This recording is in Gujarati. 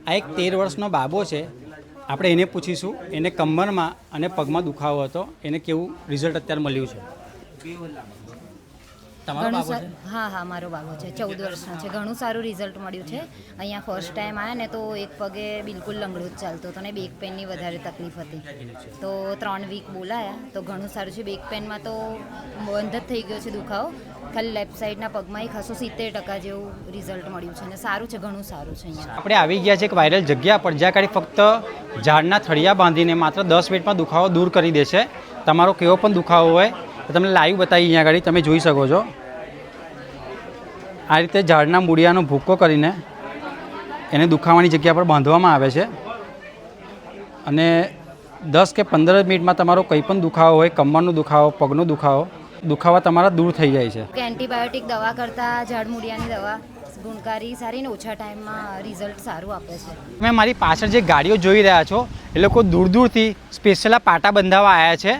આ એક 13 વર્ષનો બાબો છે. આપણે એને પૂછીશું એને કમરમાં અને પગમાં દુખાવો હતો, એને કેવું રિઝલ્ટ અત્યારે મળ્યું છે. તમારો બાબો છે? હા મારો બાબો છે, 14 વર્ષનો છે. ઘણું સારું રિઝલ્ટ મળ્યું છે. અહીંયા ફર્સ્ટ ટાઈમ આવ્યા ને તો એક પગે બિલકુલ લંગડો જ ચાલતો હતો ને બેક પેનની વધારે તકલીફ હતી, તો 3 વીક બોલાયા તો ઘણું સારું છે. બેક પેનમાં તો બંધ જ થઈ ગયો છે દુખાવો, ખાલી લેફ્ટ સાઈડના પગમાં ખાસો 70% જેવું રિઝલ્ટ મળ્યું છે અને સારું છે, ઘણું સારું છે. અહીંયા આપણે આવી ગયા છે એક વાયરલ જગ્યા પર જ્યાં કાઢી ફક્ત ઝાડના થળિયા બાંધીને માત્ર 10 મિનિટમાં દુખાવો દૂર કરી દેશે. તમારો કેવો પણ દુખાવો હોય તો તમને લાઈવ બતાવી અહીંયા આગળ તમે જોઈ શકો છો. આ રીતે ઝાડના મૂળિયાનો ભૂકો કરીને એને દુખાવાની જગ્યા પર બાંધવામાં આવે છે અને 10 કે 15 મિનિટમાં તમારો કંઈ પણ દુખાવો હોય, કમરનો દુખાવો, પગનો દુખાવા તમારા દૂર થઈ જાય છે. એન્ટીબાયોટિક દવા કરતાં ઝાડમૂળિયાની દવા ગુણકારી સારી ને ઓછા ટાઈમમાં રિઝલ્ટ સારું આપે છે. તમે મારી પાછળ જે ગાડીઓ જોઈ રહ્યા છો એ લોકો દૂર દૂરથી સ્પેશિયલ આ પાટા બંધાવવા આવ્યા છે.